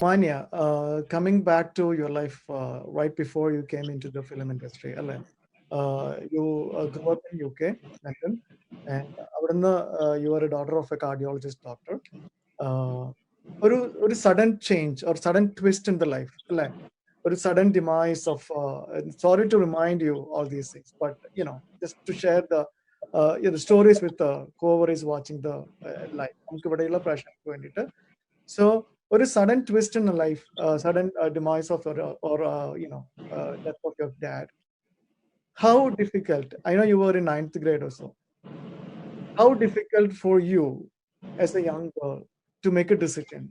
Manya, coming back to your life right before you came into the film industry, അല്ലേ? You grew up in UK, London, and അവിടുന്ന് you were a daughter of a cardiologist doctor. Uh, ഒരു sudden change or sudden twist in the life, അല്ലേ? ഒരു sudden demise of, sorry to remind you all these things, but just to share the stories with whoever is watching the live. നമുക്ക് ഇവിടെയുള്ള പ്രേക്ഷകർക്ക് വേണ്ടിയിട്ട്. So, or a sudden twist in a life, sudden demise of or death of your dad. How difficult? I know you were in 9th grade or so. How difficult for you as a young girl to make a decision,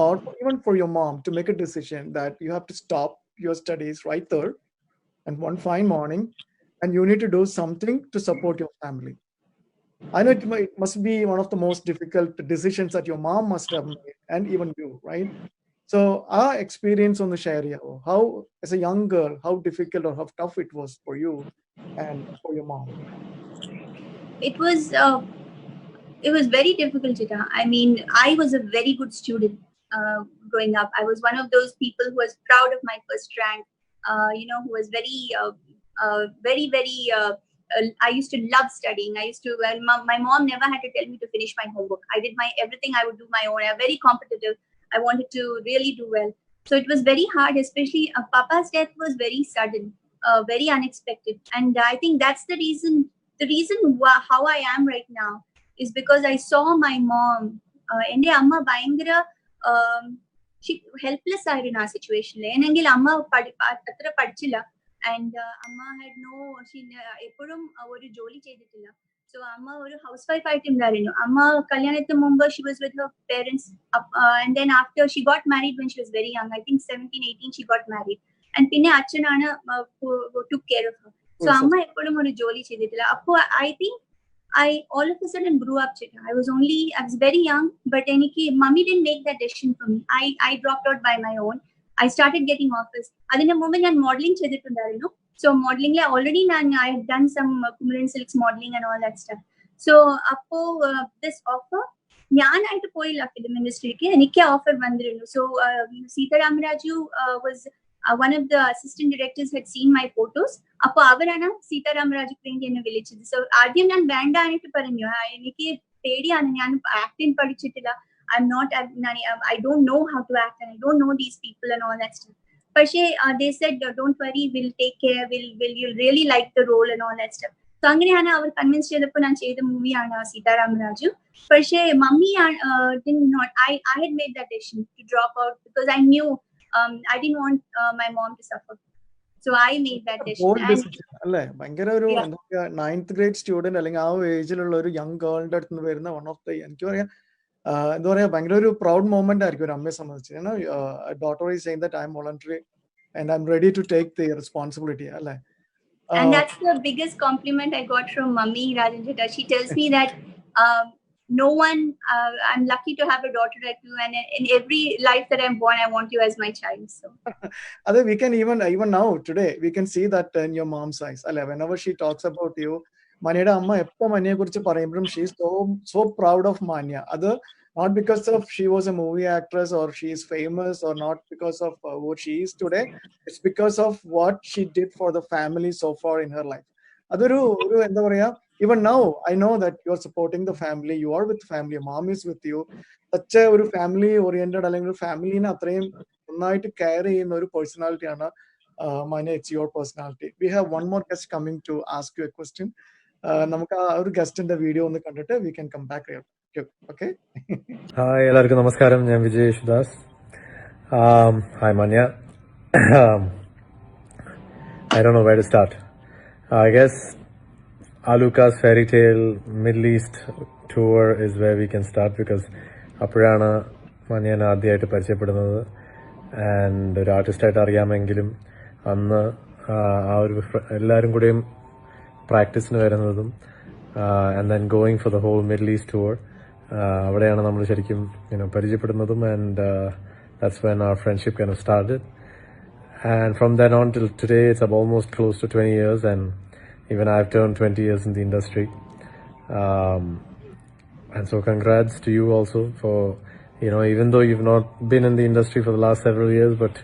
or even for your mom to make a decision that you have to stop your studies right there, and one fine morning, and you need to do something to support your family? I know it must be one of the most difficult decisions that your mom must have made, and even you, right? So our experience on the Sharia, how as a young girl, how difficult or how tough it was for you and for your mom. It was very difficult, Chita. I mean, I was a very good student growing up. I was one of those people who was proud of my first rank. Who was very. I used to love studying. My mom never had to tell me to finish my homework. I did everything. I would do my own. I'm very competitive. I wanted to really do well. So it was very hard, especially Papa's death was very sudden, very unexpected. And I think that's the reason how I am right now is because I saw my mom. എൻ്റെ അമ്മ ഭയങ്കര helpless ആയിരുന്നു ആ സിറ്റുവേഷനിൽ. എന്നെങ്കിൽ അമ്മ അത്ര പഠിച്ചില്ല. ആൻഡ് അമ്മ ഹാഡ് എപ്പോഴും ഒരു ജോലി ചെയ്തിട്ടില്ല. സോ അമ്മ ഒരു ഹൗസ് വൈഫ് ആയിട്ടുണ്ടായിരുന്നു. അമ്മ കല്യാണത്തിന് മുമ്പ് she was with her parents, and then after she got married when she was very young. I think 17-18 she got married. And പിന്നെ അച്ഛനാണ് took care of her. So അമ്മ എപ്പോഴും ഒരു ജോലി ചെയ്തിട്ടില്ല. അപ്പോൾ I think I all of a sudden grew up, Chita. I was very young, but mummy didn't make that decision for me. I dropped out by my own. I started getting offers. Adine moment I modeling cheyidittundarunnu. So modeling la already I had done some Kumaran Silks modeling and all that stuff. So appo this offer ഞാനായിട്ട് പോയില്ല film ഇൻഡസ്ട്രിക്ക്. എനിക്ക് offer വന്നിരുന്നു. So Sita Ramaraju was one of the assistant directors had seen my photos. അപ്പോൾ അവരാണ് സീതാരാമരാജുക്ക് വേണ്ടി എന്നെ വിളിച്ചത്. So ആദ്യം ഞാൻ വേണ്ടായിട്ട് പറഞ്ഞു. എനിക്ക് പേടിയാണ്, ഞാൻ ആക്ടിങ് പഠിച്ചിട്ടില്ല. I don't know how to act and I don't know these people and all that stuff. പക്ഷേ they said don't worry, we'll take care, you'll really like the role and all that stuff. So അങ്ങനെയാണ് അവർ convince ചെയ്തപ്പോൾ ഞാൻ ചെയ്ത മൂവിയാണ് സീതാരാമരാജു. പക്ഷേ mummy I had made that decision to drop out because I knew I didn't want my mom to suffer. So I made that decision. അല്ലേ, ഭയങ്കര ഒരു 9th grade student അല്ലെങ്കിൽ ആ ഏജിലുള്ള ഒരു യങ് ഗേളിന്റെ അടുത്ത് നിന്ന് വരുന്ന വൺ ഓഫ് ദ, എനിക്ക് പറയാം എന്താ പറയാ, ഭയങ്കര ഒരു പ്രൗഡ് മൊമെന്റ് ആയിരിക്കും ഒരു അമ്മയെ സംബന്ധിച്ച്. Daughter is saying that I M voluntary and I'm ready to take the responsibility. അല്ലേ? And that's the biggest compliment I got from Mummy Rajan Chetta. She tells me that no one, I'm lucky to have a daughter like you, and in every life that I'm born, I want you as my child. So we can even now today we can see that in your mom's eyes. Whenever she talks about you, Manyയുടെ അമ്മ എപ്പോ മanyയെ കുറിച്ച് പറയുമ്പോഴും she is so proud of Manya. Not because of she was a movie actress or she is famous, or not because of what she is today. It's because of what she did for the family so far in her life. അതൊരു എന്താ പറയാ, even now I know that you are supporting the family, you are with family, your mom is with you. such a ഒരു family oriented അല്ലെങ്കിൽ ഫാമിലിനെ അത്രയും നന്നായിട്ട് care ചെയ്യുന്ന ഒരു പേഴ്സണാലിറ്റിയാണ് Manya. It's your personality. We have one more guest coming to ask you a question. നമുക്ക് ആ ഒരു ഗസ്റ്റിന്റെ video ഒന്ന് കണ്ടിട്ട് we can come back here. Okay. Hi, എല്ലാവർക്കും നമസ്കാരം. ഞാൻ Vijay Yesudas. Hi Manya. I don't know where to start. I guess Aluka's fairy tale Middle East tour is where we can start, because അപ്പോഴാണ് മഞ്ഞനെ ആദ്യമായിട്ട് പരിചയപ്പെടുന്നത്. ആൻഡ് ഒരു ആർട്ടിസ്റ്റായിട്ട് അറിയാമെങ്കിലും അന്ന് ആ ഒരു എല്ലാവരും കൂടെയും പ്രാക്ടീസിന് വരുന്നതും and then going for the whole Middle East tour, അവിടെയാണ് നമ്മൾ ശരിക്കും പരിചയപ്പെടുന്നതും. ആൻഡ് ദാറ്റ്സ് വെൻ അവർ friendship kind of started. And from then on till today, it's almost close to 20 years, and even I've turned 20 years in the industry. And so congrats to you also for Even though you've not been in the industry for the last several years, but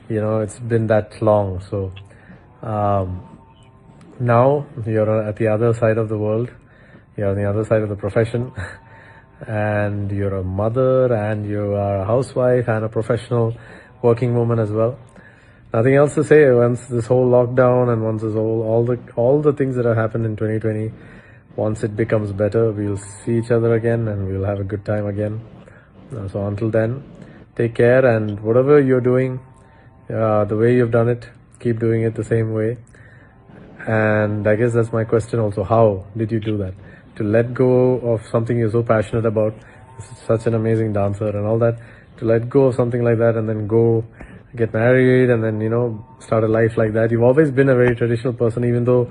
it's been that long. So now you're at the other side of the world. You're on the other side of the profession. And you're a mother, and you are a housewife and a professional working woman as well. Nothing else to say. Once this whole lockdown and once this all the things that have happened in 2020, once it becomes better, we'll see each other again and we'll have a good time again. So until then, take care, and whatever you're doing, the way you've done it, keep doing it the same way. And I guess that's my question also. How did you do that? To let go of something you're so passionate about, such an amazing dancer and all that, to let go of something like that and then go get married and then, start a life like that. You've always been a very traditional person, even though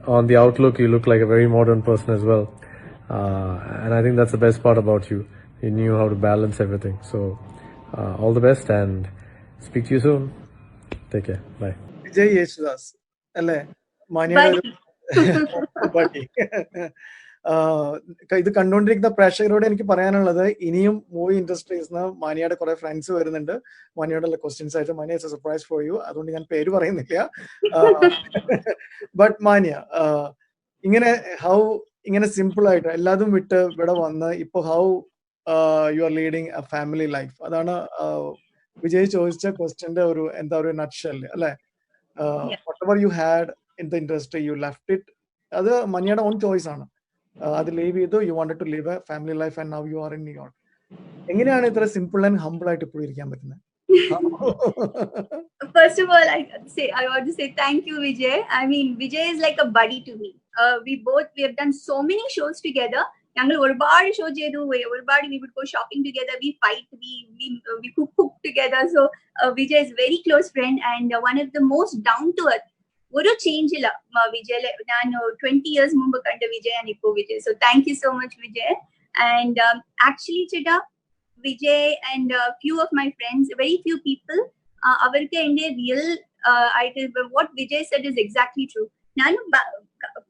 on the outlook you look like a very modern person as well. And I think that's the best part about you. You knew how to balance everything. So all the best, and speak to you soon. Take care. Bye. Vijay Yesudas അല്ലേ? മാന്യയുടെ ഒരു buddy. ഇത് കണ്ടുകൊണ്ടിരിക്കുന്ന പ്രേക്ഷകരോട് എനിക്ക് പറയാനുള്ളത്, ഇനിയും movie industries മാനിയയുടെ കുറെ friends വരുന്നുണ്ട് മാനിയോടുള്ള ക്വസ്റ്റ്യൻസ് ആയിട്ട്. Mania it's a surprise for you, അതുകൊണ്ട് ഞാൻ പേര് പറയുന്നില്ല. ബട്ട് മാനിയ, ഇങ്ങനെ സിമ്പിൾ ആയിട്ട് എല്ലാതും വിട്ട് ഇവിടെ വന്ന് ഇപ്പൊ how you are leading A family life, അതാണ് വിജയ് ചോദിച്ച ക്വസ്റ്റ്യന്റെ ഒരു നട്ട്ഷെൽ അല്ലെ? whatever you had in the industry, you left it. അത് മനിയുടെ ഓൺ ചോയ്സ് ആണ്. അത് ലീവ് ചെയ്തു. You wanted to live a family life and now you are in New York. എങ്ങനെയാണ് ഇത്ര സിമ്പിൾ ആൻഡ് ഹംബിൾ ആയിട്ട് ഇപ്പോൾ ഇരിക്കാൻ പറ്റുന്നത്? First of all, I want to say thank you, Vijay. I mean, Vijay is like a buddy to me. We have done so many shows together. ഞങ്ങൾ ഒരുപാട് show ചെയ്തു, ഒരുപാട് we would go shopping together, we fight, we cook together. So Vijay is very close friend and one of the most down to earth. ഒരു change ഇല്ല വിജയ്. ഞാൻ 20 years മുമ്പ് കണ്ട വിജയ് ആണ് ഇപ്പോ Vijay. So thank you so much Vijay. And actually ചേട്ടാ, Vijay and few of my friends, very few people, അവർക്ക് എന്റെ റിയൽ ആയിട്ട് what Vijay said is exactly true. ഞാൻ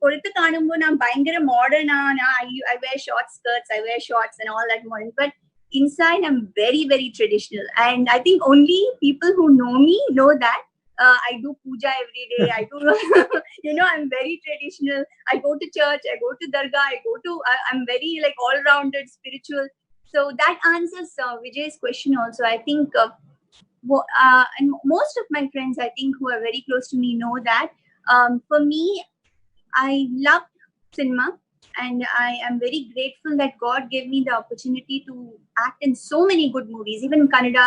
പുറത്ത് കാണുമ്പോൾ ഞാൻ ഭയങ്കര മോഡേൺ ആണ്. I wear short skirts, I wear shorts and all that modern, but inside I'm very, very traditional. And I think only people who know me know that. I do puja every day. I do, I'm very traditional. I go to church, I go to dargah, I'm very like all-rounded, spiritual. So that answers Vijay's question also. I think, and most of my friends, I think, who are very close to me know that. For me, I love cinema, and I am very grateful that God gave me the opportunity to act in so many good movies, even Kannada,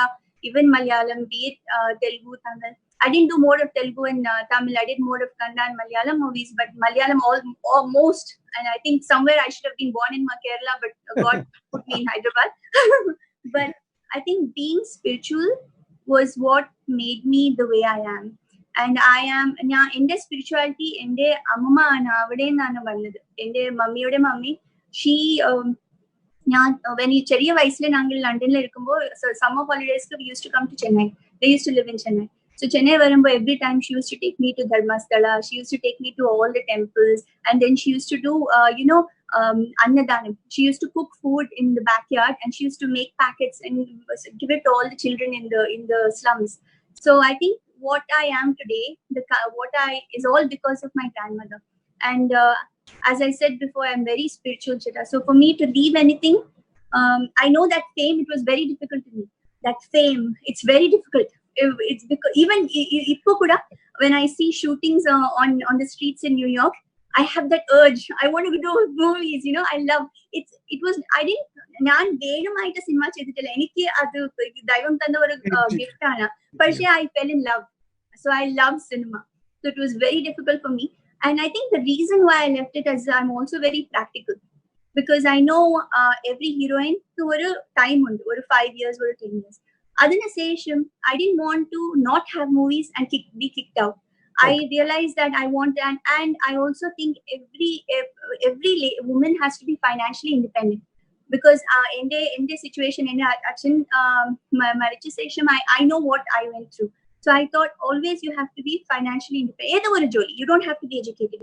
even Malayalam, be it Telugu, Tamil. I didn't do more of Telugu and Tamil. I did more of Kannada and Malayalam movies, but Malayalam almost. And I think somewhere I should have been born in Kerala, but God put me in Hyderabad. But I think being spiritual was what made me the way I am. And I am, എൻ്റെ spirituality എൻ്റെ അമ്മമ്മ ആണ്, അവിടെ നിന്നാണ് വന്നത്. എൻ്റെ മമ്മിയുടെ mummy, she, ഞാൻ ചെറിയ വയസ്സിൽ ഞങ്ങൾ ലണ്ടനിൽ ഇരിക്കുമ്പോൾ summer ഹോളിഡേസ്ക്ക് we used to come to Chennai. They used to live in Chennai. So Chennai varumbo, every time she used to take me to Dharmasthala, she used to take me to all the temples, and then she used to do Annadanam. She used to cook food in the backyard, and she used to make packets and give it to all the children in the slums. So I think what I am today, is all because of my grandmother. And as I said before, I'm very spiritual, Chita. So for me to leave anything, I know that fame, it was very difficult to me. That fame, it's very difficult. It's because even when I see shootings on the streets in New York, I have that urge. I want to do movies. I love it. It was, I didn't. ഞാൻ വേഗമായിട്ട് cinema ചെയ്തിട്ടില്ല. എനിക്ക് അത് ദൈവം തന്ന ഒരു gift ആണ്. പക്ഷേ I fell in love. So I love cinema. So it was very difficult for me. And I think the reason why I left it is I'm also very practical. Because I know every heroine to a time undu, or 5 years or 10 years. Adinasesham, I didn't want to not have movies and be kicked out. Okay. I realized that I want, and I also think every woman has to be financially independent. Because in the situation, in marriage session, I know what I went through. So I thought always you have to be financially independent. You don't have to be educated.